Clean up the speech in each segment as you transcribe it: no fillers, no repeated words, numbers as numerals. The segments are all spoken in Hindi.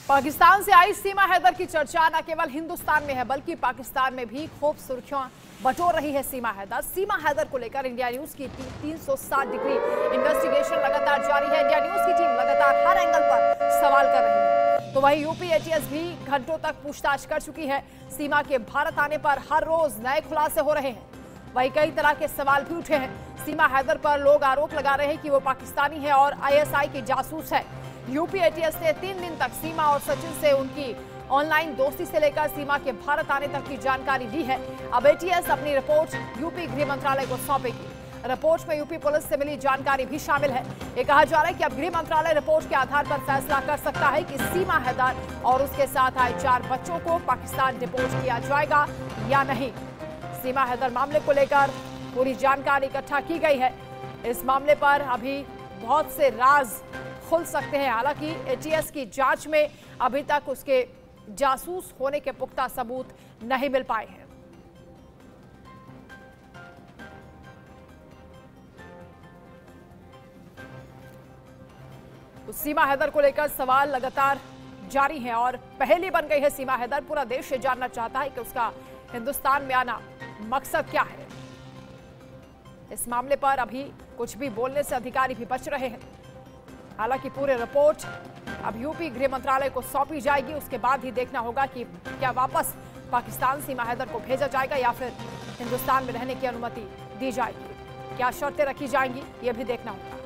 पाकिस्तान से आई सीमा हैदर की चर्चा न केवल हिंदुस्तान में है बल्कि पाकिस्तान में भी खूब सुर्खियां बटोर रही है सीमा हैदर। सीमा हैदर को लेकर इंडिया न्यूज की 360 डिग्री इन्वेस्टिगेशन लगातार जारी है। इंडिया न्यूज की टीम लगातार हर एंगल पर सवाल कर रही है। तो वहीं यूपी एटीएस भी घंटों तक पूछताछ कर चुकी है। सीमा के भारत आने पर हर रोज नए खुलासे हो रहे हैं। वहीं कई तरह के सवाल भी उठे हैं। सीमा हैदर पर लोग आरोप लगा रहे हैं कि वो पाकिस्तानी है और आईएसआई की जासूस है। यूपी एटीएस ने 3 दिन तक सीमा और सचिन से उनकी ऑनलाइन दोस्ती से लेकर सीमा के भारत आने तक की जानकारी दी है। अब एटीएस अपनी रिपोर्ट यूपी गृह मंत्रालय को सौंपेगी। रिपोर्ट में यूपी पुलिस से मिली जानकारी भी शामिल है। ये कहा जा रहा है कि अब गृह मंत्रालय रिपोर्ट के आधार पर फैसला कर सकता है कि सीमा हैदर और उसके साथ आए 4 बच्चों को पाकिस्तान डिपोर्ट किया जाएगा या नहीं। सीमा हैदर मामले को लेकर पूरी जानकारी इकट्ठा की गई है। इस मामले पर अभी बहुत से राज खुल सकते हैं। हालांकि एटीएस की जांच में अभी तक उसके जासूस होने के पुख्ता सबूत नहीं मिल पाए हैं। तो सीमा हैदर को लेकर सवाल लगातार जारी हैं और पहेली बन गई है सीमा हैदर। पूरा देश ये जानना चाहता है कि उसका हिंदुस्तान में आना मकसद क्या है। इस मामले पर अभी कुछ भी बोलने से अधिकारी भी बच रहे हैं। हालांकि पूरी रिपोर्ट अब यूपी गृह मंत्रालय को सौंपी जाएगी। उसके बाद ही देखना होगा कि क्या वापस पाकिस्तान सीमा हैदर को भेजा जाएगा या फिर हिंदुस्तान में रहने की अनुमति दी जाएगी। क्या शर्तें रखी जाएंगी ये भी देखना होगा।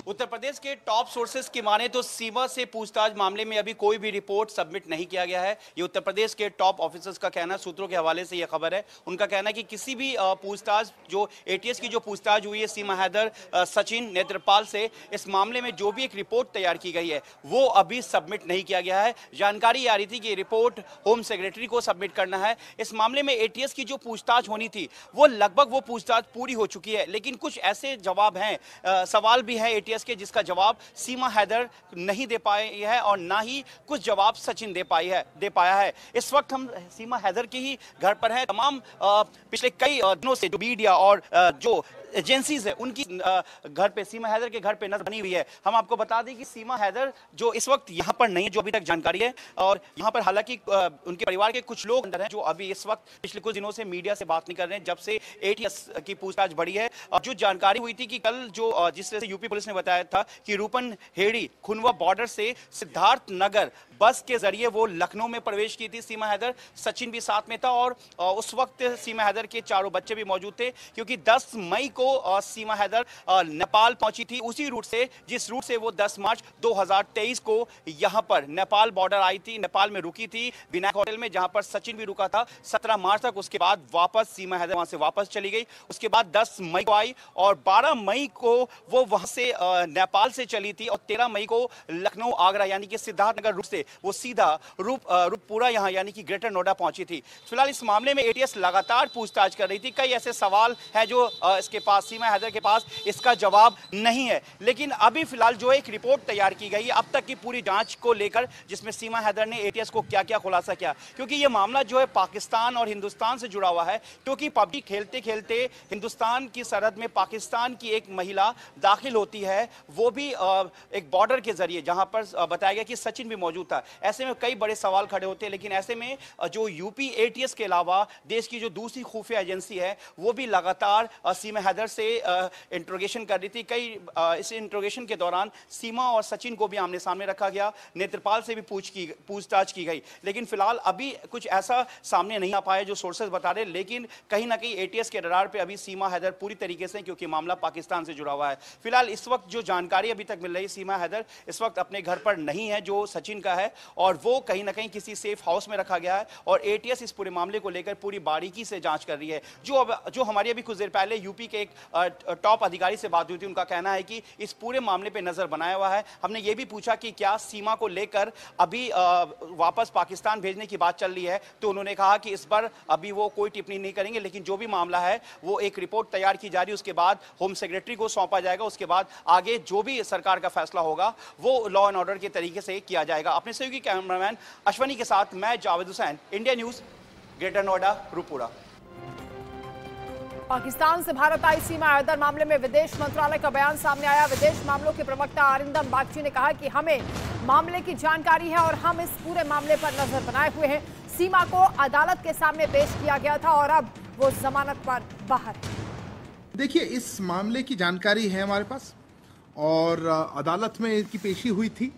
उत्तर प्रदेश के टॉप सोर्सेस की माने तो सीमा से पूछताछ मामले में अभी कोई भी रिपोर्ट सबमिट नहीं किया गया है। ये उत्तर प्रदेश के टॉप ऑफिसर्स का कहना, सूत्रों के हवाले से यह खबर है। उनका कहना है कि किसी भी पूछताछ जो एटीएस की जो पूछताछ हुई है सीमा हैदर, सचिन, नेत्रपाल से, इस मामले में जो भी एक रिपोर्ट तैयार की गई है वो अभी सबमिट नहीं किया गया है। जानकारी आ रही थी कि रिपोर्ट होम सेक्रेटरी को सबमिट करना है। इस मामले में एटीएस की जो पूछताछ होनी थी वो लगभग वो पूछताछ पूरी हो चुकी है, लेकिन कुछ ऐसे जवाब हैं, सवाल भी है एटीएस के जिसका जवाब सीमा हैदर नहीं दे पाई है और ना ही कुछ जवाब सचिन दे पाया है। इस वक्त हम सीमा हैदर के ही घर पर हैं। तमाम पिछले कई दिनों से जो मीडिया और जो एजेंसीज है उनकी घर पे, सीमा हैदर के घर पे नजर बनी हुई है। हम आपको बता दें कि सीमा हैदर जो इस वक्त यहाँ पर नहीं है, जो अभी तक जानकारी है, और यहाँ पर हालांकि उनके परिवार के कुछ लोग अंदर हैं जो अभी इस वक्त पिछले कुछ दिनों से मीडिया से बात नहीं कर रहे हैं जब से एटीएस की पूछताछ बढ़ी है। और जो जानकारी हुई थी कि कल जो जिस तरह से यूपी पुलिस ने बताया था कि रूपनहेड़ी खुनवा बॉर्डर से सिद्धार्थ नगर बस के जरिए वो लखनऊ में प्रवेश की थी सीमा हैदर। सचिन भी साथ में था और उस वक्त सीमा हैदर के 4 बच्चे भी मौजूद थे, क्योंकि 10 मई को सीमा हैदर नेपाल पहुंची थी उसी रूट से जिस रूट से वो 10 मार्च 2023 को यहां पर नेपाल बॉर्डर आई थी। नेपाल में रुकी थी विनायक होटल में, जहां पर सचिन भी रुका था 17 मार्च तक। उसके बाद वापस सीमा हैदर वहां से वापस चली गई। उसके बाद 10 मई को आई और 12 मई को वो वहां से नेपाल से चली थी और 13 मई को लखनऊ आगरा यानी कि सिद्धार्थनगर रूट से वो सीधा रूपपुरा यहां यानी कि ग्रेटर नोएडा पहुंची थी। फिलहाल इस मामले में एटीएस लगातार पूछताछ कर रही थी। कई ऐसे सवाल हैं जो इसके पास, सीमा हैदर के पास इसका जवाब नहीं है। लेकिन अभी फिलहाल जो एक रिपोर्ट तैयार की गई है अब तक की पूरी जांच को लेकर, जिसमें सीमा हैदर ने एटीएस को क्या क्या खुलासा किया, क्योंकि यह मामला जो है पाकिस्तान और हिंदुस्तान से जुड़ा हुआ है। क्योंकि पबजी खेलते खेलते हिंदुस्तान की सरहद में पाकिस्तान की एक महिला दाखिल होती है, वो भी एक बॉर्डर के जरिए, जहां पर बताया गया कि सचिन भी मौजूद था। ऐसे में कई बड़े सवाल खड़े होते हैं। लेकिन ऐसे में जो यूपी एटीएस के अलावा देश की जो दूसरी खुफिया एजेंसी है वो भी लगातार सीमा हैदर से इंट्रोगेशन कर रही थी। इस इंट्रोगेशन के दौरान सीमा और सचिन को भी आमने सामने रखा गया, नेत्रपाल से भी पूछताछ की गई। लेकिन फिलहाल अभी कुछ ऐसा सामने नहीं आ पाया जो सोर्सेज बता रहे। लेकिन कहीं ना कहीं एटीएस के रडार पे अभी सीमा हैदर पूरी तरीके से, क्योंकि मामला पाकिस्तान से जुड़ा हुआ है। फिलहाल इस वक्त जो जानकारी अभी तक मिल रही, सीमा हैदर इस वक्त अपने घर पर नहीं है जो सचिन का है, और वो कहीं ना कहीं किसी सेफ हाउस में रखा गया है। और एटीएस इस पूरे मामले को लेकर पूरी बारीकी से जांच कर रही है। जो हमारी अभी कुछ देर पहले यूपी के एक टॉप अधिकारी से बात हुई थी, उनका कहना है कि इस पूरे मामले पे नजर बनाया हुआ है। हमने ये भी पूछा कि क्या सीमा को लेकर अभी वापस पाकिस्तान भेजने की बात चल रही है, तो उन्होंने कहा कि इस पर अभी वो कोई टिप्पणी नहीं करेंगे। लेकिन जो भी मामला है वो एक रिपोर्ट तैयार की जा रही है, उसके बाद होम सेक्रेटरी को सौंपा जाएगा। उसके बाद आगे जो भी सरकार का फैसला होगा वो लॉ एंड ऑर्डर के तरीके से किया जाएगा। अपने सहयोगी कैमरामैन अश्वनी के साथ मैं Javed Hussain, India news, greater Noida, Ruppura. Pakistan से भारत आई सीमा हैदर मामले में विदेश मंत्रालय का बयान सामने आया। विदेश मामलों के प्रवक्ता अरिंदम बागची ने कहा कि हमें मामले की जानकारी है और हम इस पूरे मामले पर नजर बनाए हुए हैं। सीमा को अदालत के सामने पेश किया गया था और अब वो जमानत पर बाहर है। देखिए, इस मामले की जानकारी है हमारे पास और अदालत में इनकी पेशी हुई थी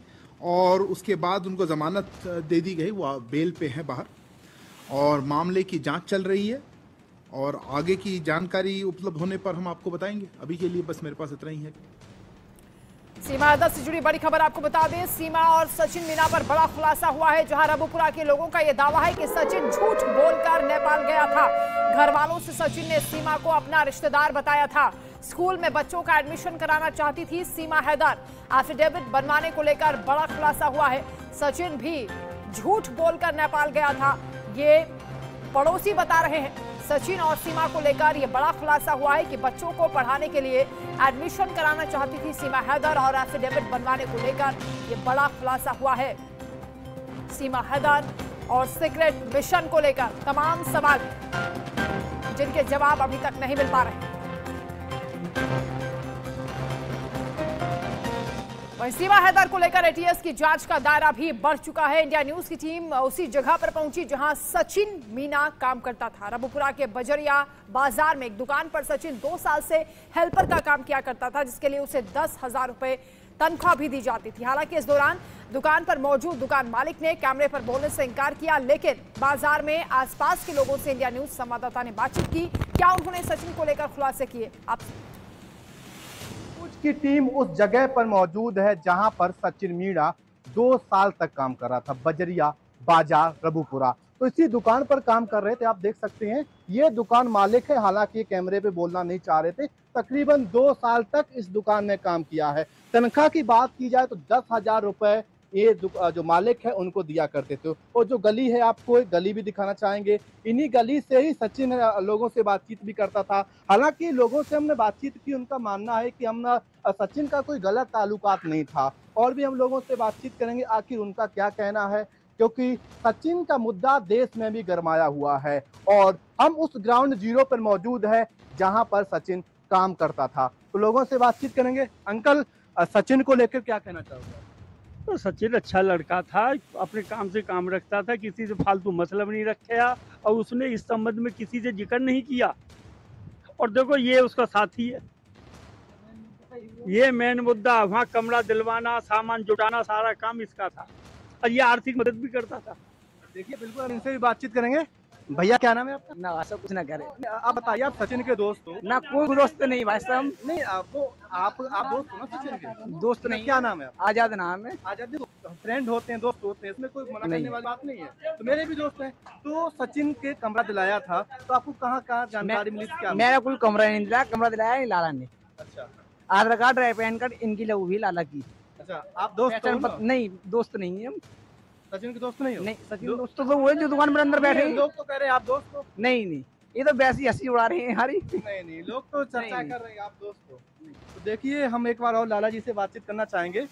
और उसके बाद उनको जमानत दे दी गई। वो बेल पे है बाहर और मामले की जांच चल रही है और आगे की जानकारी उपलब्ध होने पर हम आपको बताएंगे। अभी के लिए बस मेरे पास इतना ही है। सीमा हैदर से जुड़ी बड़ी खबर आपको बता दें, सीमा और सचिन मीना पर बड़ा खुलासा हुआ है। जहां रबुपुरा के लोगों का यह दावा है कि सचिन झूठ बोलकर नेपाल गया था। घर वालों से सचिन ने सीमा को अपना रिश्तेदार बताया था। स्कूल में बच्चों का एडमिशन कराना चाहती थी सीमा हैदर। एफिडेविट बनवाने को लेकर बड़ा खुलासा हुआ है। सचिन भी झूठ बोलकर नेपाल गया था, ये पड़ोसी बता रहे हैं। सचिन और सीमा को लेकर यह बड़ा खुलासा हुआ है कि बच्चों को पढ़ाने के लिए एडमिशन कराना चाहती थी सीमा हैदर और एफिडेविट बनवाने को लेकर यह बड़ा खुलासा हुआ है। सीमा हैदर और सीक्रेट मिशन को लेकर तमाम सवाल जिनके जवाब अभी तक नहीं मिल पा रहे। वहीं सीमा हैदर को लेकर एटीएस की जांच का दायरा भी बढ़ चुका है। इंडिया न्यूज की टीम उसी जगह पर पहुंची जहां सचिन मीना काम करता था। रबुपुरा के बजरिया बाजार में एक दुकान पर सचिन 2 साल से हेल्पर का काम किया करता था, जिसके लिए उसे 10,000 रुपए तनख्वाह भी दी जाती थी। हालांकि इस दौरान दुकान पर मौजूद दुकान मालिक ने कैमरे पर बोलने से इनकार किया, लेकिन बाजार में आसपास के लोगों से इंडिया न्यूज संवाददाता ने बातचीत की। क्या उन्होंने सचिन को लेकर खुलासे किए, आप की टीम उस जगह पर मौजूद है जहां पर सचिन मीणा 2 साल तक काम कर रहा था, बजरिया बाजार रबुपुरा। तो इसी दुकान पर काम कर रहे थे। आप देख सकते हैं ये दुकान मालिक है, हालांकि कैमरे पे बोलना नहीं चाह रहे थे। तकरीबन 2 साल तक इस दुकान में काम किया है। तनख्वाह की बात की जाए तो 10,000 रुपए ये जो मालिक है उनको दिया करते थे। और जो गली है, आपको एक गली भी दिखाना चाहेंगे। इन्हीं गली से ही सचिन लोगों से बातचीत भी करता था। हालांकि लोगों से हमने बातचीत की, उनका मानना है कि हम सचिन का कोई गलत ताल्लुकात नहीं था। और भी हम लोगों से बातचीत करेंगे आखिर उनका क्या कहना है, क्योंकि सचिन का मुद्दा देश में भी गरमाया हुआ है। और हम उस ग्राउंड जीरो पर मौजूद है जहां पर सचिन काम करता था। तो लोगों से बातचीत करेंगे। अंकल, सचिन को लेकर क्या कहना चाहोगे? तो सचिन अच्छा लड़का था, अपने काम से काम रखता था, किसी से फालतू मतलब नहीं रखा और उसने इस संबंध में किसी से जिक्र नहीं किया। और देखो ये उसका साथी है, ये मेन मुद्दा। वहाँ कमरा दिलवाना, सामान जुटाना, सारा काम इसका था और ये आर्थिक मदद भी करता था। देखिए, बिल्कुल हम इनसे भी बातचीत करेंगे। भैया, क्या नाम है आपका? ना ऐसा कुछ ना करे। आप बताइए, आप सचिन के दोस्त हो? ना कोई दोस्त नहीं भाई साहब। नहीं, आप दोस्त हो ना सचिन के? दोस्त नहीं। क्या नाम है आपका? आजाद नाम है। आजाद। फ्रेंड होते हैं, दोस्त होते हैं, इसमें कोई मना करने वाली बात नहीं है। तो मेरे भी दोस्त हैं। तो सचिन के कमरा दिलाया था, तो आपको कहाँ जानकारी मिली? क्या मेरा कोई कमरा नहीं दिलाया, कमरा दिलाया लाला ने। अच्छा। आधार कार्ड, पैन कार्ड इनकी लगू भी लाला की। अच्छा, आप दोस्त हो ना? नहीं, दोस्त नहीं है। सचिन के दोस्त नहीं हो? नहीं, सचिन दोस्त तो वो है जो दुकान पर अंदर बैठे हैं। लोग तो कह रहे हैं आप दोस्त हो। नहीं, ये तो वैसी हंसी उड़ा रहे हैं हमारी। नहीं, लोग तो चर्चा कर रहे हैं आप दोस्त हो। तो देखिए, हम एक बार और लाला जी से बातचीत करना चाहेंगे।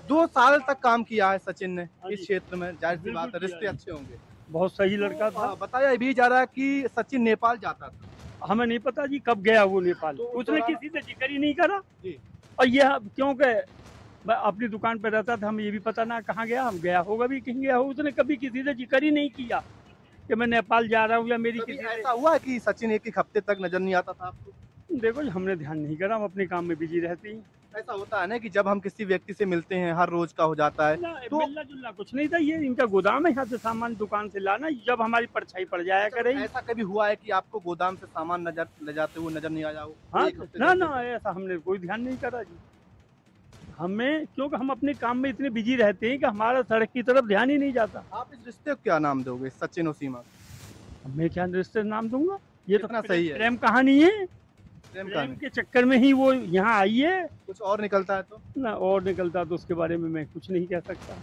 2 साल तक काम किया है सचिन ने इस क्षेत्र में, जाहिर सी बात है रिश्ते अच्छे होंगे। बहुत सही लड़का था। बताया भी जा रहा है कि सचिन नेपाल जाता था। हमें नहीं पता जी कब गया वो नेपाल, तो उसने किसी से जिक्र ही नहीं करा जी। और ये क्योंकि अपनी दुकान पर रहता था, हमें ये भी पता ना कहाँ गया। हम गया होगा भी, कहीं गया हो, उसने कभी किसी से जिक्र ही नहीं किया कि मैं नेपाल जा रहा हूँ या मेरी किसी ऐसा हुआ है कि सचिन एक हफ्ते तक नजर नहीं आता था आपको? देखो जी, हमने ध्यान नहीं करा, हम अपने काम में बिजी रहते हैं। ऐसा होता है ना कि जब हम किसी व्यक्ति से मिलते हैं, हर रोज का हो जाता है। तो मिलना जुलना कुछ नहीं था, ये इनका गोदाम है, यहाँ से सामान दुकान से लाना, जब हमारी परछाई पड़ जाया करे। ऐसा कभी हुआ है कि आपको गोदाम से सामान ले जाते हुए नजर नहीं आया हो? हाँ, ना ऐसा हमने कोई ध्यान नहीं करा जी। हमें क्योंकि हम अपने काम में इतने बिजी रहते हैं कि हमारा सड़क की तरफ ध्यान ही नहीं जाता। आप इस रिश्ते को क्या नाम दोगे, सचिन और सीमा? मैं क्या रिश्ते नाम दूंगा? ये तो सही है, प्रेम कहानी है। प्रेम के चक्कर में ही वो यहाँ आई है। कुछ और निकलता है तो? ना और निकलता तो उसके बारे में मैं कुछ नहीं कह सकता।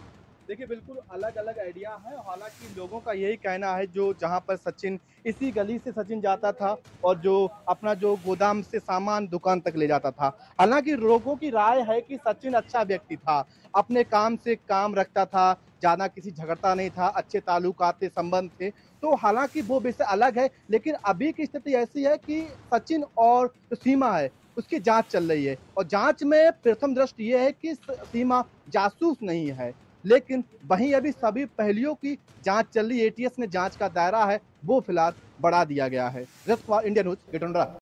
देखिए बिल्कुल अलग अलग आइडिया है। हालांकि लोगों का यही कहना है जो जहां पर सचिन इसी गली से सचिन जाता था और जो अपना जो गोदाम से सामान दुकान तक ले जाता था। हालांकि लोगों की राय है कि सचिन अच्छा व्यक्ति था, अपने काम से काम रखता था, ज्यादा किसी झगड़ता नहीं था, अच्छे ताल्लुकात थे, संबंध थे। तो हालांकि वो विषय अलग है, लेकिन अभी की स्थिति ऐसी है कि सचिन और जो सीमा है उसकी जांच चल रही है और जांच में प्रथम दृष्टि ये है कि सीमा जासूस नहीं है, लेकिन वहीं अभी सभी पहलुओं की जांच चल रही है। एटीएस ने जांच का दायरा है वो फिलहाल बढ़ा दिया गया है। India news, गिटोंडरा।